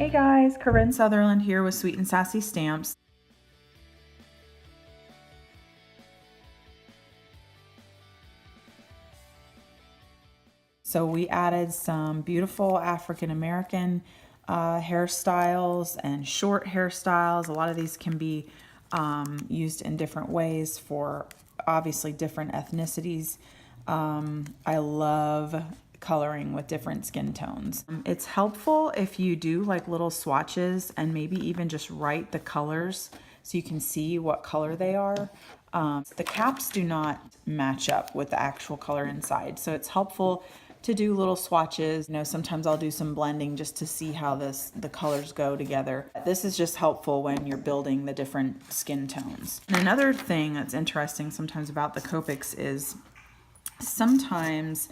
Hey guys, Corinne Sutherland here with Sweet and Sassy Stamps. So we added some beautiful African American hairstyles and short hairstyles. A lot of these can be used in different ways for obviously different ethnicities. I love coloring with different skin tones. It's helpful if you do like little swatches and maybe even just write the colors so you can see what color they are. The caps do not match up with the actual color inside, so it's helpful to do little swatches. You know, sometimes I'll do some blending just to see how the colors go together. This is just helpful when you're building the different skin tones. And another thing that's interesting sometimes about the Copics is sometimes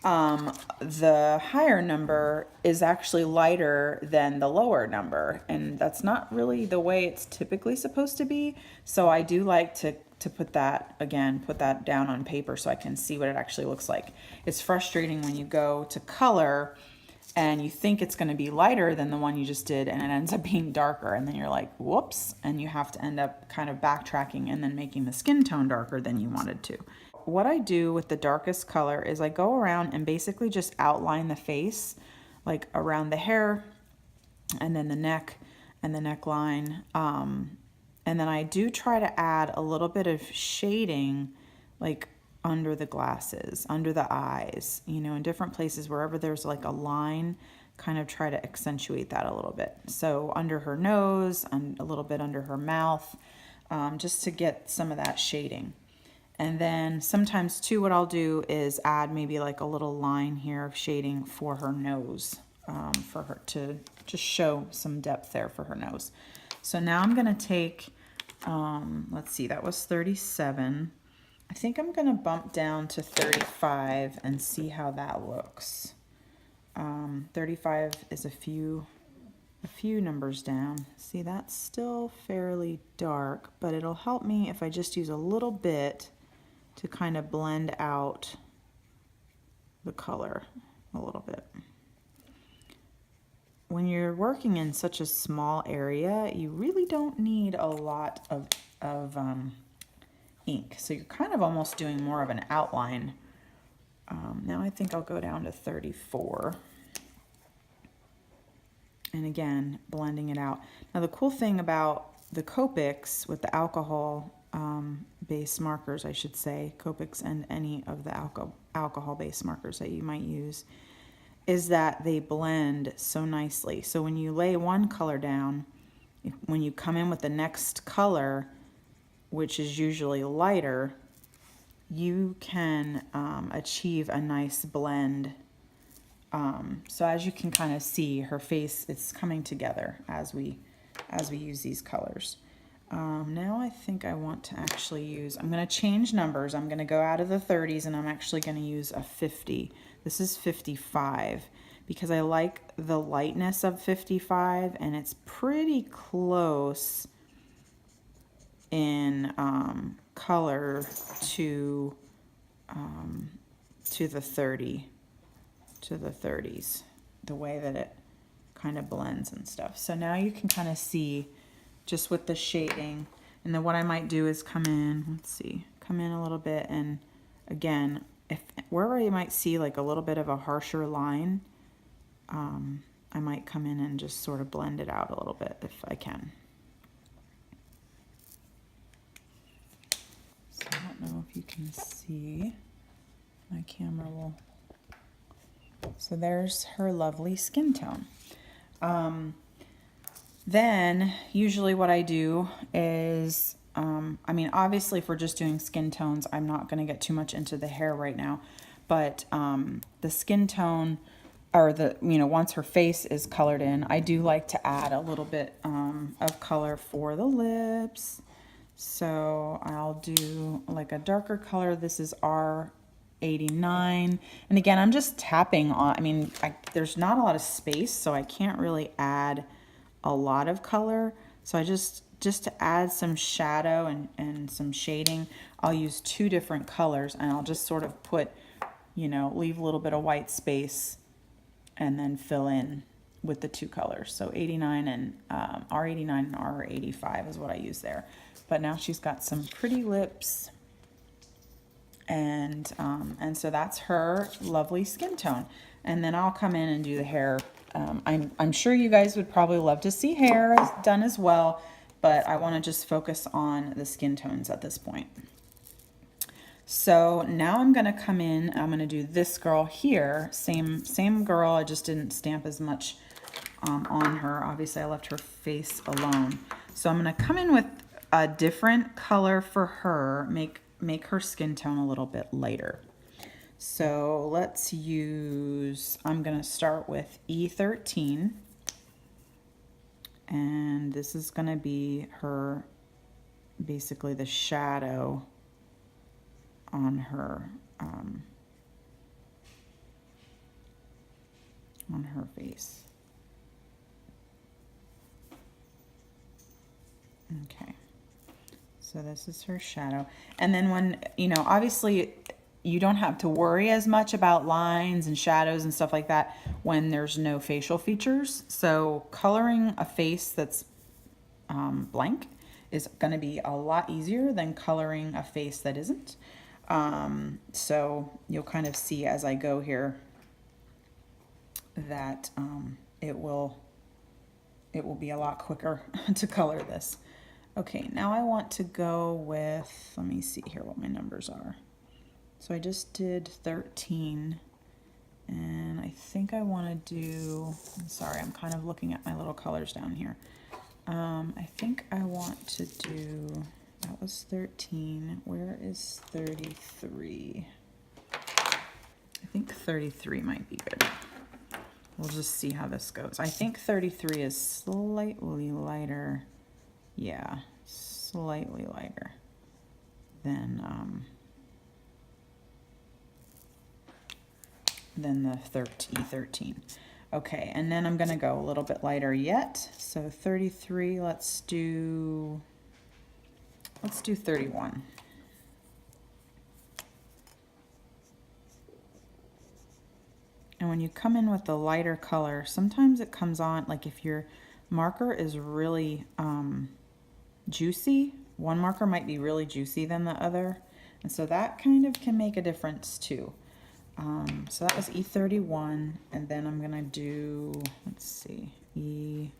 the higher number is actually lighter than the lower number, and that's not really the way it's typically supposed to be. So I do like to put that down on paper so I can see what it actually looks like. It's frustrating when you go to color and you think it's going to be lighter than the one you just did and it ends up being darker, and then you're like, whoops, and you have to end up kind of backtracking and then making the skin tone darker than you wanted to. What I do with the darkest color is I go around and basically just outline the face, like around the hair and then the neck and the neckline. And then I do try to add a little bit of shading like under the glasses, under the eyes, you know, in different places, wherever there's like a line, kind of try to accentuate that a little bit. So under her nose and a little bit under her mouth, just to get some of that shading. And then sometimes too, what I'll do is add maybe like a little line here of shading for her nose, for her to just show some depth there for her nose. So now I'm going to take, let's see, that was 37. I think I'm going to bump down to 35 and see how that looks. 35 is a few numbers down. See, that's still fairly dark, but it'll help me if I just use a little bit to kind of blend out the color a little bit. When you're working in such a small area, you really don't need a lot of ink. So you're kind of almost doing more of an outline. Now I think I'll go down to 34. And again, blending it out. Now the cool thing about the Copics with the alcohol base markers, I should say, Copics and any of the alcohol-based markers that you might use, is that they blend so nicely. So when you lay one color down, when you come in with the next color, which is usually lighter, you can achieve a nice blend. So as you can kind of see, her face, it's coming together as we use these colors. Now I think I want to actually use, I'm going to change numbers. I'm going to go out of the 30s and I'm actually going to use a 50. This is 55 because I like the lightness of 55, and it's pretty close in color to the 30s, the way that it kind of blends and stuff. So now you can kind of see just with the shading. And then what I might do is come in a little bit, and again, if wherever you might see like a little bit of a harsher line, I might come in and just sort of blend it out a little bit if I can. So I don't know if you can see, my camera will. So there's her lovely skin tone. Then usually what I do is, I mean, obviously if we're just doing skin tones, I'm not going to get too much into the hair right now, but the skin tone, or once her face is colored in, I do like to add a little bit of color for the lips. So I'll do like a darker color. This is R89. And again, I'm just tapping on, I mean, there's not a lot of space, so I can't really add a lot of color. So I just to add some shadow and some shading, I'll use two different colors, and I'll just sort of put, leave a little bit of white space and then fill in with the two colors. So 89 and R89 and R85 is what I use there. But now she's got some pretty lips, and so that's her lovely skin tone. And then I'll come in and do the hair. I'm sure you guys would probably love to see hair done as well, but I want to just focus on the skin tones at this point. So now I'm going to come in, I'm going to do this girl here, same girl, I just didn't stamp as much on her. Obviously I left her face alone. So I'm going to come in with a different color for her, make her skin tone a little bit lighter. So let's use, I'm going to start with E13, and this is going to be her, basically the shadow on her face. Okay, so this is her shadow. And then when, you know, obviously you don't have to worry as much about lines and shadows and stuff like that when there's no facial features. So coloring a face that's blank is going to be a lot easier than coloring a face that isn't. So you'll kind of see as I go here that it will be a lot quicker to color this. Okay, now I want to go with, let me see here what my numbers are. So I just did 13, and I think I want to do, I'm sorry, I'm kind of looking at my little colors down here. I think I want to do, that was 13, where is 33? I think 33 might be good. We'll just see how this goes. I think 33 is slightly lighter. Yeah, slightly lighter than the E13. Okay, and then I'm gonna go a little bit lighter yet. So 33, let's do 31. And when you come in with the lighter color, sometimes it comes on, like if your marker is really juicy, one marker might be really juicy than the other. And so that kind of can make a difference too. So that was E31, and then I'm gonna do, let's see, E21,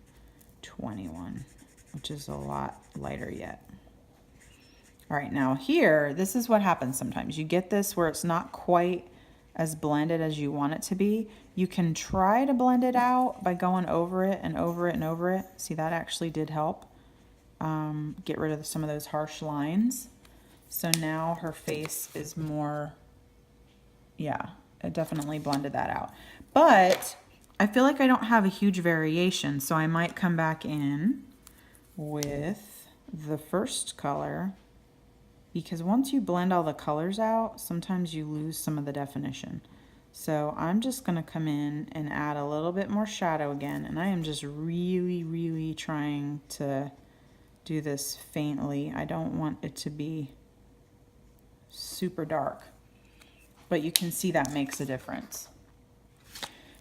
which is a lot lighter yet. All right, now here, this is what happens sometimes. You get this where it's not quite as blended as you want it to be. You can try to blend it out by going over it and over it and over it. See, that actually did help get rid of some of those harsh lines. So now her face is more, yeah, it definitely blended that out. But I feel like I don't have a huge variation, so I might come back in with the first color, because once you blend all the colors out, sometimes you lose some of the definition. So I'm just going to come in and add a little bit more shadow again, and I am just really trying to do this faintly. I don't want it to be super dark, but you can see that makes a difference.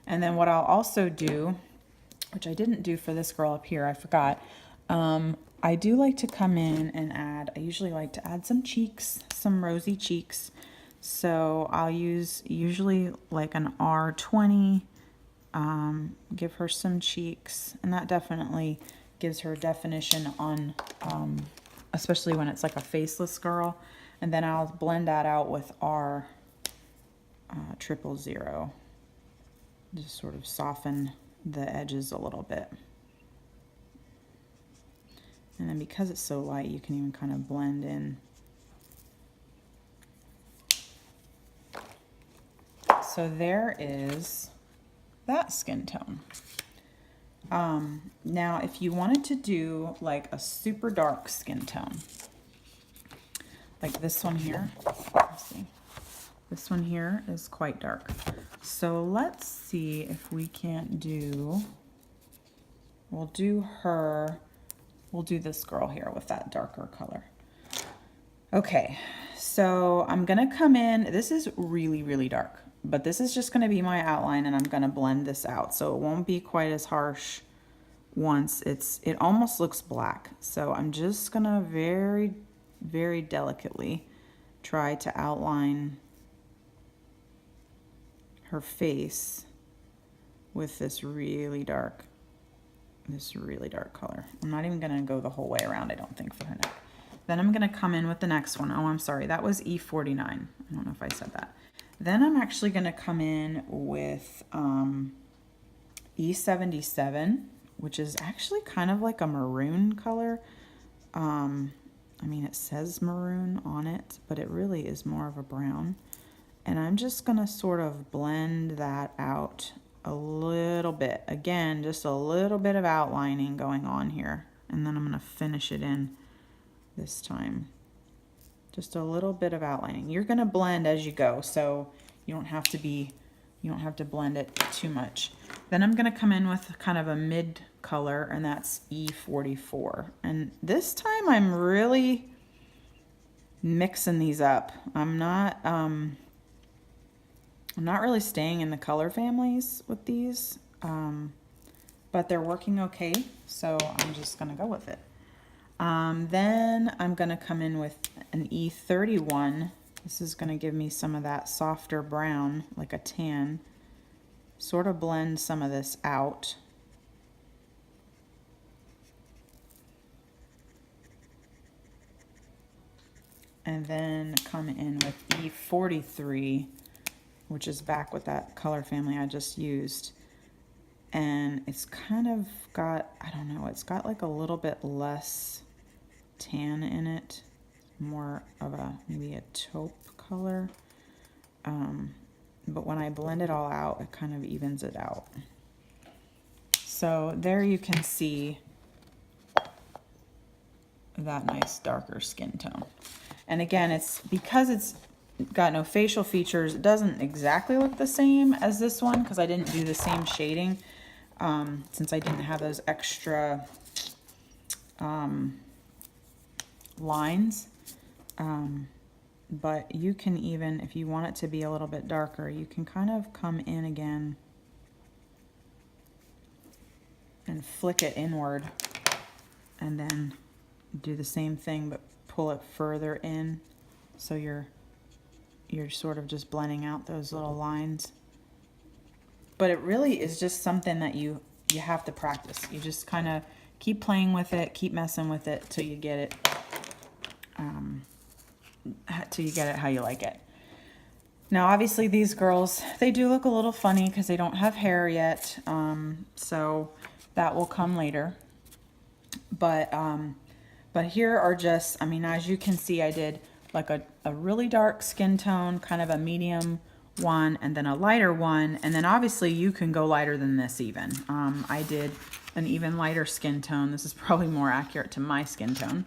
And then what I'll also do, which I didn't do for this girl up here, I forgot, I do like to come in and add, I usually like to add some cheeks, some rosy cheeks. So I'll use usually like an R20, give her some cheeks, and that definitely gives her definition on, especially when it's like a faceless girl. And then I'll blend that out with R 000, just sort of soften the edges a little bit. And then because it's so light, you can even kind of blend in. So there is that skin tone. Now, if you wanted to do like a super dark skin tone, like this one here, let's see. This one here is quite dark. So let's see if we can't do, we'll do this girl here with that darker color. Okay, so I'm gonna come in, this is really dark. but this is just going to be my outline, and I'm going to blend this out. So it won't be quite as harsh once it almost looks black. So I'm just going to very, very delicately try to outline her face with this really dark color. I'm not even going to go the whole way around, I don't think, for her neck. Then I'm going to come in with the next one. Oh, I'm sorry, that was E49. I don't know if I said that. Then I'm actually going to come in with E77, which is actually kind of like a maroon color. I mean, it says maroon on it, but it really is more of a brown. And I'm just going to sort of blend that out a little bit. Again, just a little bit of outlining going on here. And then I'm going to finish it in this time. Just a little bit of outlining. You're going to blend as you go, so you don't have to blend it too much. Then I'm going to come in with kind of a mid color, and that's E44. And this time I'm really mixing these up. I'm not really staying in the color families with these, but they're working okay, so I'm just going to go with it. Then I'm going to come in with an E31. This is going to give me some of that softer brown, like a tan. Sort of blend some of this out. And then come in with E43, which is back with that color family I just used. And it's kind of got, I don't know, it's got like a little bit less tan in it. More of a, maybe a taupe color. But when I blend it all out, it kind of evens it out. So there you can see that nice darker skin tone. And again, it's because it's got no facial features, it doesn't exactly look the same as this one because I didn't do the same shading since I didn't have those extra lines. But you can even, if you want it to be a little bit darker, you can kind of come in again and flick it inward and then do the same thing but pull it further in, so you're sort of just blending out those little lines. But it really is just something that you have to practice. You just kind of keep playing with it, keep messing with it till you get it how you like it. Now obviously these girls, they do look a little funny because they don't have hair yet, so that will come later. But here are just, I mean, as you can see, I did like a really dark skin tone, kind of a medium one, and then a lighter one, and then obviously you can go lighter than this even. I did an even lighter skin tone. This is probably more accurate to my skin tone.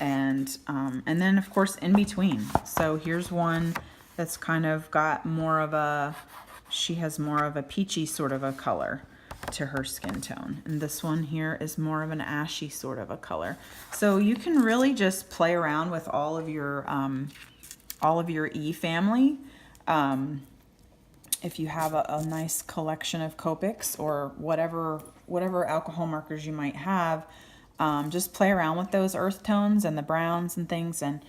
And then of course in between. So here's one that's kind of got more of a, she has more of a peachy sort of a color to her skin tone. And this one here is more of an ashy sort of a color. So you can really just play around with all of your E family. If you have a nice collection of Copics or whatever alcohol markers you might have, just play around with those earth tones and the browns and things, and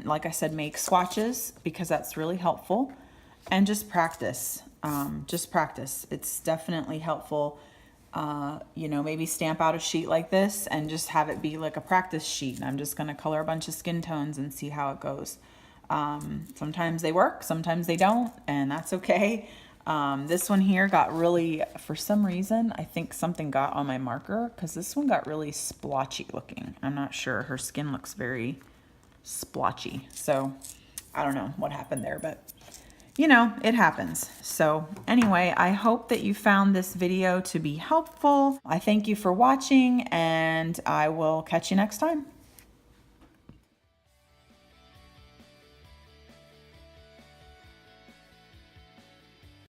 like I said, make swatches because that's really helpful, and just practice. It's definitely helpful. You know, maybe stamp out a sheet like this and just have it be like a practice sheet. And I'm just going to color a bunch of skin tones and see how it goes. Sometimes they work, sometimes they don't, and that's okay. This one here got really, for some reason, I think something got on my marker because this one got really splotchy looking. I'm not sure. Her skin looks very splotchy. So I don't know what happened there, but you know, it happens. So anyway, I hope that you found this video to be helpful. I thank you for watching, and I will catch you next time.